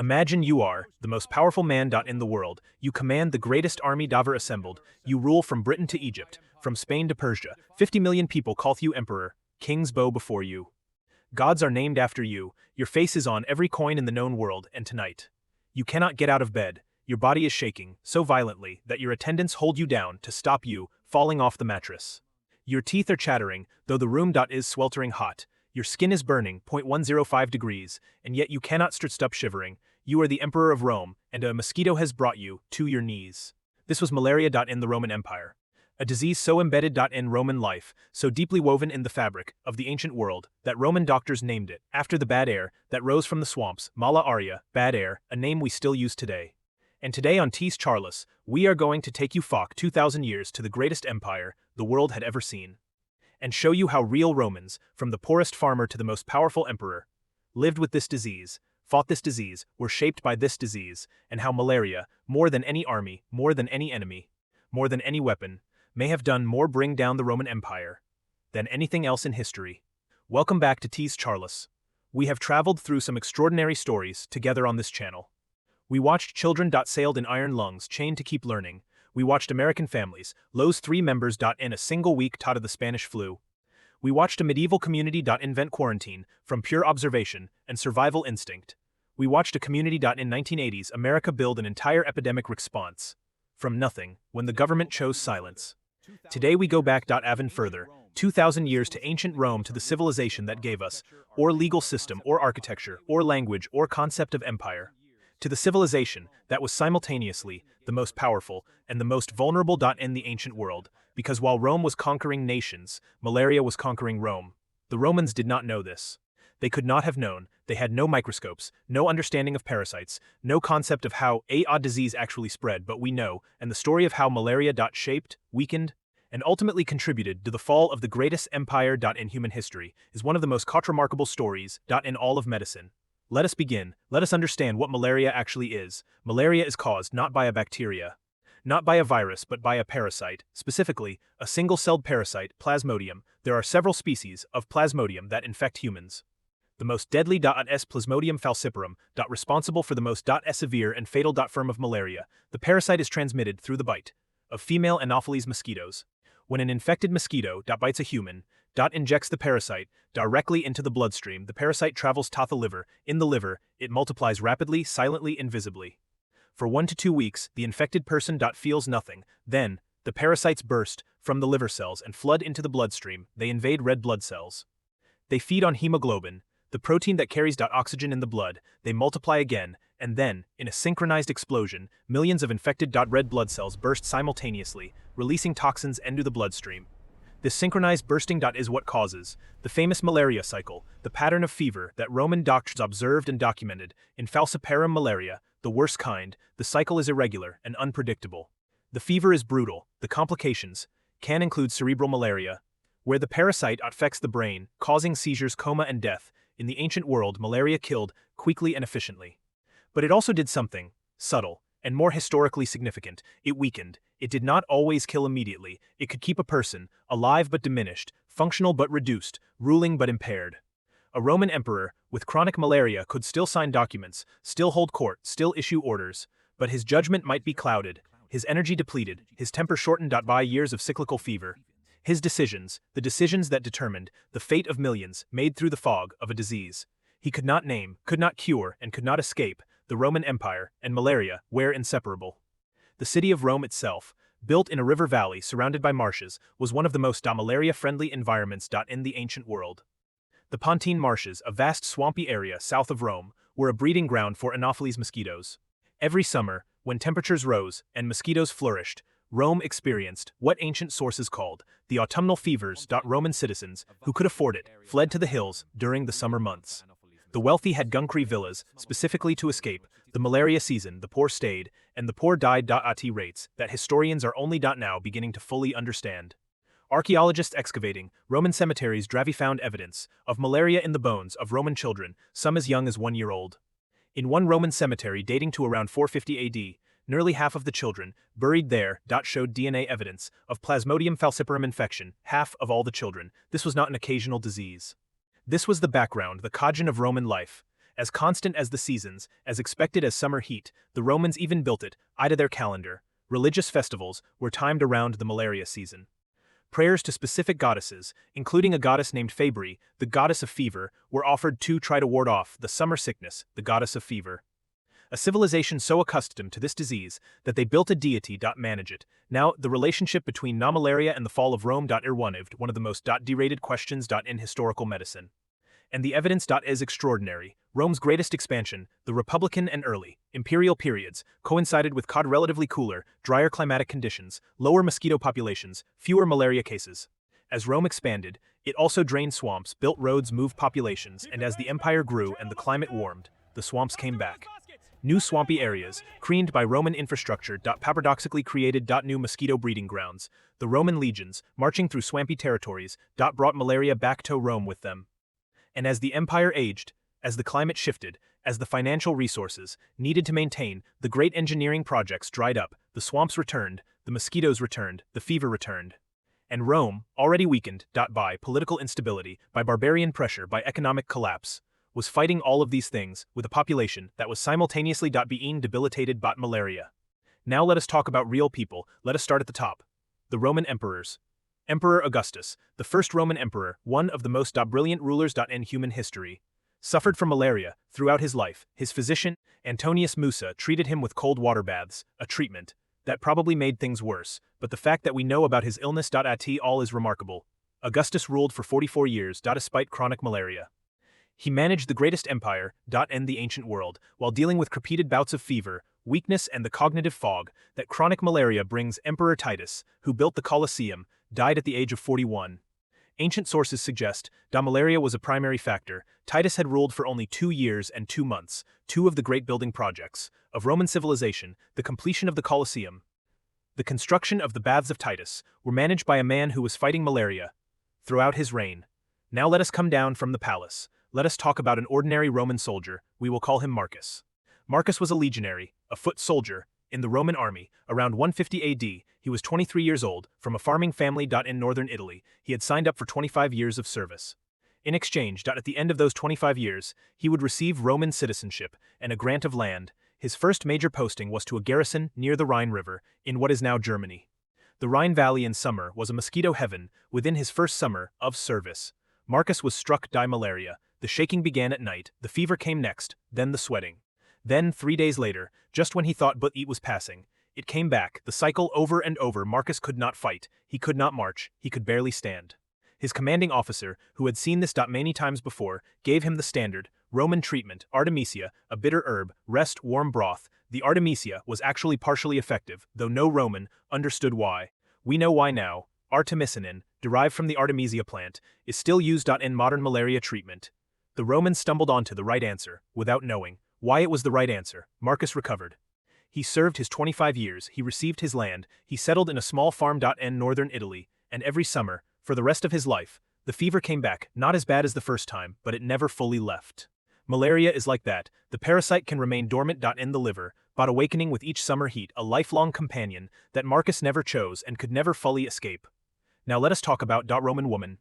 Imagine you are the most powerful man in the world. You command the greatest army ever assembled. You rule from Britain to Egypt, from Spain to Persia. 50 million people call you emperor. Kings bow before you. Gods are named after you. Your face is on every coin in the known world, and tonight, you cannot get out of bed. Your body is shaking so violently that your attendants hold you down to stop you falling off the mattress. Your teeth are chattering, though the room is sweltering hot. Your skin is burning 105 degrees, and yet you cannot stop shivering. You are the emperor of Rome, and a mosquito has brought you to your knees. This was malaria. In the Roman Empire. A disease so embedded in Roman life, so deeply woven in the fabric of the ancient world, that Roman doctors named it after the bad air that rose from the swamps, malaria, bad air, a name we still use today. And today on Tees Charles, we are going to take you 2,000 years to the greatest empire the world had ever seen, and show you how real Romans, from the poorest farmer to the most powerful emperor, lived with this disease, fought this disease, were shaped by this disease, and how malaria, more than any army, more than any enemy, more than any weapon, may have done more bring down the Roman Empire than anything else in history. Welcome back to Tees Charles. We have traveled through some extraordinary stories together on this channel. We watched children sailed in iron lungs chained to keep learning. We watched American families lose 3 members in a single week taught of the Spanish flu. We watched a medieval community invent quarantine from pure observation and survival instinct. We watched a community in 1980s America build an entire epidemic response from nothing when the government chose silence. Today we go back even further, 2,000 years to ancient Rome, to the civilization that gave us or legal system or architecture or language or concept of empire. To the civilization that was simultaneously the most powerful and the most vulnerable in the ancient world, because while Rome was conquering nations, malaria was conquering Rome. The Romans did not know this. They could not have known. They had no microscopes, no understanding of parasites, no concept of how a disease actually spread, but we know, and the story of how malaria shaped, weakened, and ultimately contributed to the fall of the greatest empire in human history is one of the most remarkable stories in all of medicine. Let us begin. Let us understand what malaria actually is. Malaria is caused not by a bacteria, not by a virus, but by a parasite, specifically a single-celled parasite, Plasmodium. There are several species of Plasmodium that infect humans. The most deadly is Plasmodium falciparum, responsible for the most severe and fatal form of malaria. The parasite is transmitted through the bite of female Anopheles mosquitoes. When an infected mosquito bites a human, injects the parasite directly into the bloodstream, the parasite travels to the liver. In the liver, it multiplies rapidly, silently, invisibly. For 1 to 2 weeks, the infected person feels nothing. Then, the parasites burst from the liver cells and flood into the bloodstream. They invade red blood cells. They feed on hemoglobin, the protein that carries oxygen in the blood. They multiply again, and then, in a synchronized explosion, millions of infected red blood cells burst simultaneously, releasing toxins into the bloodstream. This synchronized bursting is what causes the famous malaria cycle, the pattern of fever that Roman doctors observed and documented. In falciparum malaria, the worst kind, the cycle is irregular and unpredictable. The fever is brutal. The complications can include cerebral malaria, where the parasite affects the brain, causing seizures, coma, and death. In the ancient world, malaria killed quickly and efficiently. But it also did something subtle and more historically significant. It weakened. It did not always kill immediately. It could keep a person alive but diminished, functional but reduced, ruling but impaired. A Roman emperor with chronic malaria could still sign documents, still hold court, still issue orders, but his judgment might be clouded, his energy depleted, his temper shortened by years of cyclical fever. His decisions, the decisions that determined the fate of millions, made through the fog of a disease he could not name, could not cure, and could not escape. The Roman Empire and malaria were inseparable. The city of Rome itself, built in a river valley surrounded by marshes, was one of the most malaria-friendly environments in the ancient world. The Pontine Marshes, a vast swampy area south of Rome, were a breeding ground for Anopheles mosquitoes. Every summer, when temperatures rose and mosquitoes flourished, Rome experienced what ancient sources called the autumnal fevers. Roman citizens, who could afford it, fled to the hills during the summer months. The wealthy had concrete villas, specifically to escape the malaria season. The poor stayed, and the poor died at rates that historians are only now beginning to fully understand. Archaeologists excavating Roman cemeteries found evidence of malaria in the bones of Roman children, some as young as 1 year old. In one Roman cemetery dating to around 450 AD, nearly half of the children buried there showed DNA evidence of Plasmodium falciparum infection, half of all the children. This was not an occasional disease. This was the background, the cogent of Roman life. as constant as the seasons, as expected as summer heat. The Romans even built it, to their calendar. Religious festivals were timed around the malaria season. Prayers to specific goddesses, including a goddess named Fabri, the goddess of fever, were offered to try to ward off the summer sickness, the goddess of fever. A civilization so accustomed to this disease that they built a deity to manage it. Now, the relationship between malaria and the fall of Rome irrelevant, one of the most derated questions in historical medicine. And the evidence is extraordinary. Rome's greatest expansion, the Republican and early imperial periods, coincided with relatively cooler, drier climatic conditions, lower mosquito populations, fewer malaria cases. As Rome expanded, it also drained swamps, built roads, moved populations, and as the empire grew and the climate warmed, the swamps came back. New swampy areas, created by Roman infrastructure, paradoxically created new mosquito breeding grounds. The Roman legions, marching through swampy territories, brought malaria back to Rome with them. And as the empire aged, as the climate shifted, as the financial resources needed to maintain the great engineering projects dried up, the swamps returned, the mosquitoes returned, the fever returned. And Rome, already weakened by political instability, by barbarian pressure, by economic collapse, was fighting all of these things with a population that was simultaneously being debilitated by malaria. Now let us talk about real people. Let us start at the top. The Roman emperors. Emperor Augustus, the first Roman emperor, one of the most brilliant rulers in human history, suffered from malaria throughout his life. His physician, Antonius Musa, treated him with cold water baths, a treatment that probably made things worse, but the fact that we know about his illness at all is remarkable. Augustus ruled for 44 years despite chronic malaria. He managed the greatest empire in the ancient world, while dealing with repeated bouts of fever, weakness, and the cognitive fog that chronic malaria brings. Emperor Titus, who built the Colosseum, died at the age of 41. Ancient sources suggest malaria was a primary factor. Titus had ruled for only 2 years and 2 months, two of the great building projects of Roman civilization, the completion of the Colosseum, the construction of the Baths of Titus, were managed by a man who was fighting malaria throughout his reign. Now let us come down from the palace. Let us talk about an ordinary Roman soldier. We will call him Marcus. Marcus was a legionary, a foot soldier, in the Roman army. Around 150 AD, he was 23 years old, from a farming family. In northern Italy, he had signed up for 25 years of service. In exchange, at the end of those 25 years, he would receive Roman citizenship and a grant of land. His first major posting was to a garrison near the Rhine River, in what is now Germany. The Rhine Valley in summer was a mosquito heaven. Within his first summer of service, Marcus was struck by malaria. The shaking began at night, the fever came next, then the sweating. Then, 3 days later, just when he thought it was passing, it came back, the cycle over and over. Marcus could not fight, he could not march, he could barely stand. His commanding officer, who had seen this many times before, gave him the standard Roman treatment, artemisia, a bitter herb, rest, warm broth. The artemisia was actually partially effective, though no Roman understood why. We know why now. Artemisinin, derived from the artemisia plant, is still used in modern malaria treatment. The Romans stumbled onto the right answer, without knowing why it was the right answer. Marcus recovered. He served his 25 years, he received his land, he settled in a small farm in northern Italy, and every summer, for the rest of his life, the fever came back, not as bad as the first time, but it never fully left. Malaria is like that. The parasite can remain dormant in the liver, but awakening with each summer heat, a lifelong companion that Marcus never chose and could never fully escape. Now let us talk about Roman woman.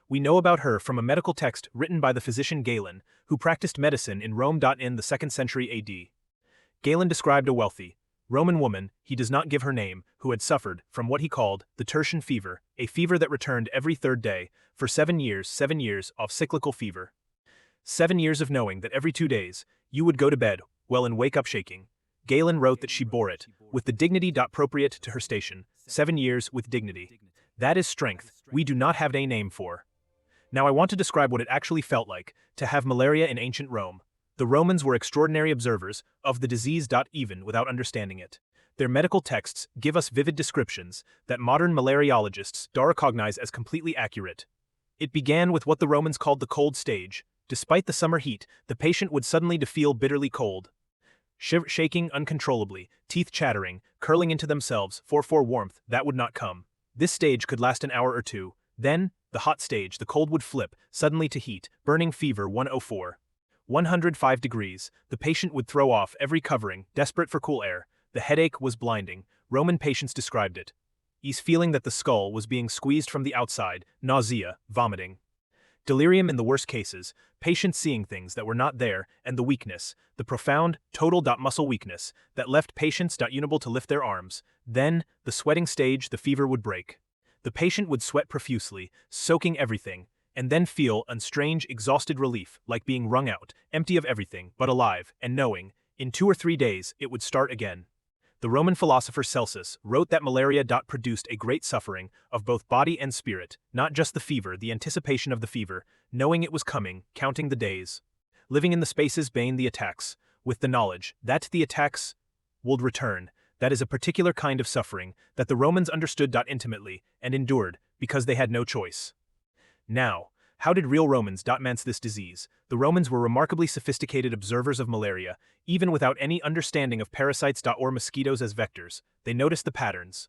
We know about her from a medical text written by the physician Galen, who practiced medicine in Rome. In the 2nd century AD. Galen described a wealthy Roman woman, he does not give her name, who had suffered from what he called the tertian fever, a fever that returned every 3rd day, for 7 years of cyclical fever. 7 years of knowing that every 2 days, you would go to bed, well, and wake up shaking. Galen wrote that she bore it, with the dignity appropriate to her station, 7 years with dignity. That is strength, we do not have a name for. Now I want to describe what it actually felt like to have malaria in ancient Rome. The Romans were extraordinary observers of the disease. Even without understanding it, their medical texts give us vivid descriptions that modern malariologists recognize as completely accurate. It began with what the Romans called the cold stage. Despite the summer heat, the patient would suddenly feel bitterly cold, shaking uncontrollably, teeth chattering, curling into themselves for warmth that would not come. This stage could last an hour or two. Then, the hot stage, the cold would flip suddenly to heat, burning fever 104. 105 degrees, the patient would throw off every covering, desperate for cool air. The headache was blinding. Roman patients described it. Ease feeling that the skull was being squeezed from the outside, nausea, vomiting. Delirium in the worst cases, patients seeing things that were not there, and the weakness, the profound, total muscle weakness, that left patients unable to lift their arms. Then, the sweating stage, the fever would break. The patient would sweat profusely, soaking everything, and then feel a strange, exhausted relief, like being wrung out, empty of everything, but alive, and knowing, in 2 or 3 days, it would start again. The Roman philosopher Celsus wrote that malaria produced a great suffering of both body and spirit, not just the fever, the anticipation of the fever, knowing it was coming, counting the days, living in the spaces between the attacks, with the knowledge that the attacks would return. That is a particular kind of suffering that the Romans understood intimately and endured because they had no choice. Now, how did real Romans manage this disease? The Romans were remarkably sophisticated observers of malaria, even without any understanding of parasites or mosquitoes as vectors. They noticed the patterns.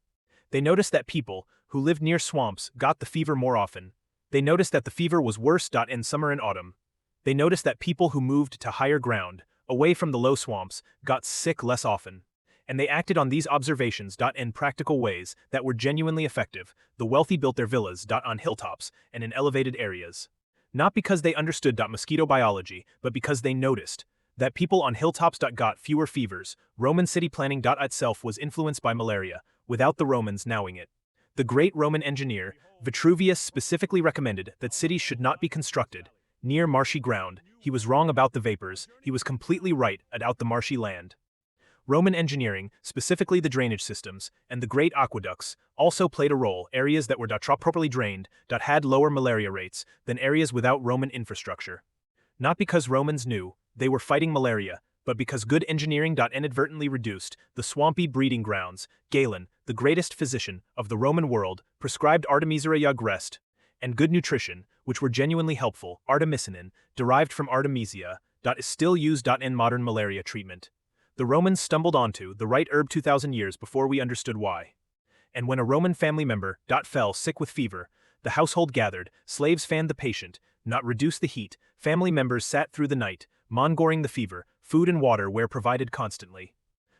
They noticed that people who lived near swamps got the fever more often. They noticed that the fever was worse in summer and autumn. They noticed that people who moved to higher ground, away from the low swamps, got sick less often. And they acted on these observations in practical ways that were genuinely effective. The wealthy built their villas on hilltops and in elevated areas. Not because they understood mosquito biology, but because they noticed that people on hilltops got fewer fevers. Roman city planning itself was influenced by malaria, without the Romans knowing it. The great Roman engineer, Vitruvius, specifically recommended that cities should not be constructed near marshy ground. He was wrong about the vapors, he was completely right about the marshy land. Roman engineering, specifically the drainage systems, and the great aqueducts, also played a role. Areas that were properly drained had lower malaria rates than areas without Roman infrastructure. Not because Romans knew they were fighting malaria, but because good engineering inadvertently reduced the swampy breeding grounds. Galen, the greatest physician of the Roman world, prescribed artemisia rest and good nutrition, which were genuinely helpful. Artemisinin, derived from artemisia, is still used in modern malaria treatment. The Romans stumbled onto the right herb 2,000 years before we understood why. And when a Roman family member fell sick with fever, the household gathered, slaves fanned the patient, reduced the heat, family members sat through the night, mongoring the fever, food and water were provided constantly.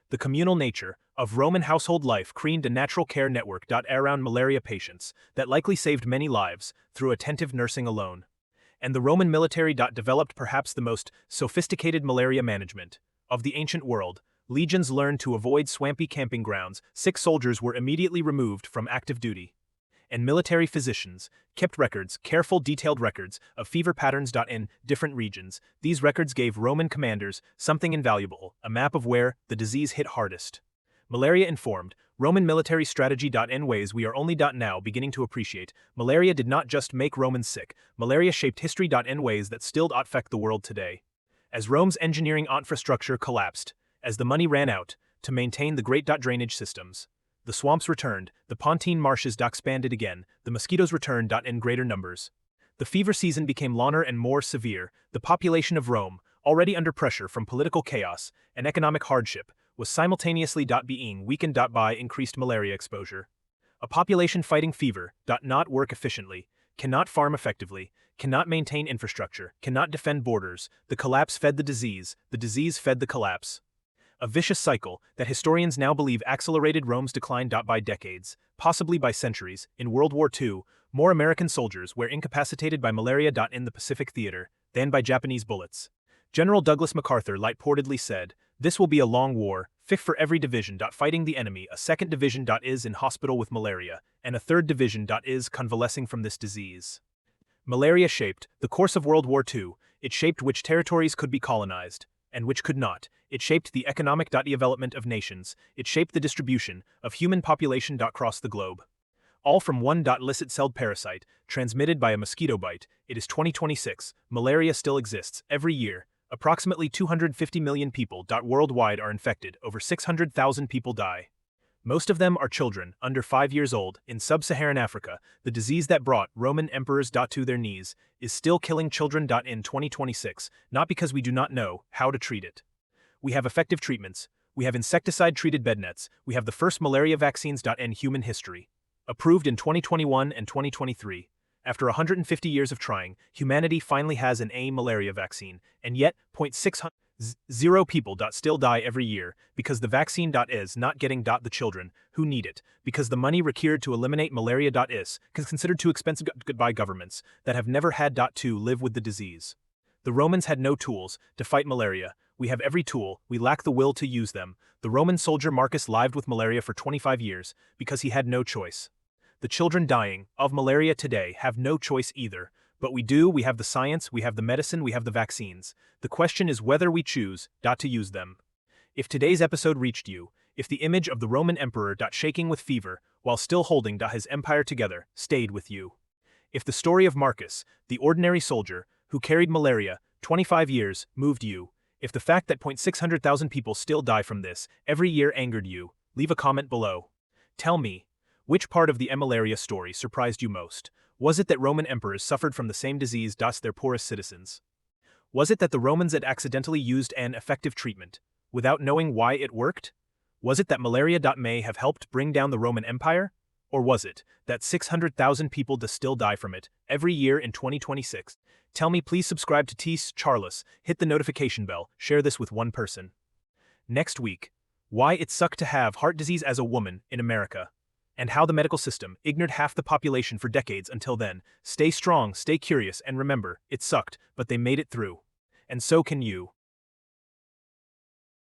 The communal nature of Roman household life created a natural care network around malaria patients that likely saved many lives through attentive nursing alone. And the Roman military developed perhaps the most sophisticated malaria management of the ancient world. Legions learned to avoid swampy camping grounds, sick soldiers were immediately removed from active duty. And military physicians kept records, careful detailed records, of fever patterns in different regions. These records gave Roman commanders something invaluable, a map of where the disease hit hardest. Malaria informed Roman military strategy in ways we are only now beginning to appreciate. Malaria did not just make Romans sick, malaria shaped history in ways that still affect the world today. As Rome's engineering infrastructure collapsed, as the money ran out to maintain the great drainage systems, the swamps returned, the Pontine marshes expanded again, the mosquitoes returned in greater numbers. The fever season became longer and more severe. The population of Rome, already under pressure from political chaos and economic hardship, was simultaneously being weakened by increased malaria exposure. A population fighting fever not work efficiently, cannot farm effectively, cannot maintain infrastructure, cannot defend borders. The collapse fed the disease fed the collapse. A vicious cycle that historians now believe accelerated Rome's decline by decades, possibly by centuries. In World War II, more American soldiers were incapacitated by malaria in the Pacific theater than by Japanese bullets. General Douglas MacArthur lightheartedly said, "This will be a long war, fifth for every division fighting the enemy, a second division is in hospital with malaria, and a third division is convalescing from this disease." Malaria shaped the course of World War II. It shaped which territories could be colonized, and which could not. It shaped the economic development of nations. It shaped the distribution of human population across the globe. All from one illicit celled parasite, transmitted by a mosquito bite. It is 2026, malaria still exists. Every year, approximately 250 million people worldwide are infected, over 600,000 people die. Most of them are children, under 5 years old. In sub-Saharan Africa, the disease that brought Roman emperors to their knees is still killing children in 2026, not because we do not know how to treat it. We have effective treatments, we have insecticide-treated bed nets, we have the first malaria vaccines in human history. Approved in 2021 and 2023. After 150 years of trying, humanity finally has an malaria vaccine, and yet, Zero people still die every year because the vaccine is not getting the children who need it, because the money required to eliminate malaria is considered too expensive by governments that have never had to live with the disease. The Romans had no tools to fight malaria. We have every tool, we lack the will to use them. The Roman soldier Marcus lived with malaria for 25 years because he had no choice. The children dying of malaria today have no choice either. But we have the science, we have the medicine, we have the vaccines. The question is whether we choose to use them. If today's episode reached you, if the image of the Roman emperor shaking with fever while still holding his empire together stayed with you. If the story of Marcus, the ordinary soldier who carried malaria 25 years, moved you. If the fact that 600,000 people still die from this every year angered you, leave a comment below. Tell me, which part of the malaria story surprised you most? Was it that Roman emperors suffered from the same disease as their poorest citizens? Was it that the Romans had accidentally used an effective treatment, without knowing why it worked? Was it that malaria may have helped bring down the Roman Empire? Or was it that 600,000 people still die from it every year in 2026? Tell me, please subscribe to Tees Charles, hit the notification bell, share this with one person. Next week, why it sucked to have heart disease as a woman in America, and how the medical system ignored half the population for decades until then. Stay strong, stay curious, and remember, it sucked, but they made it through. And so can you.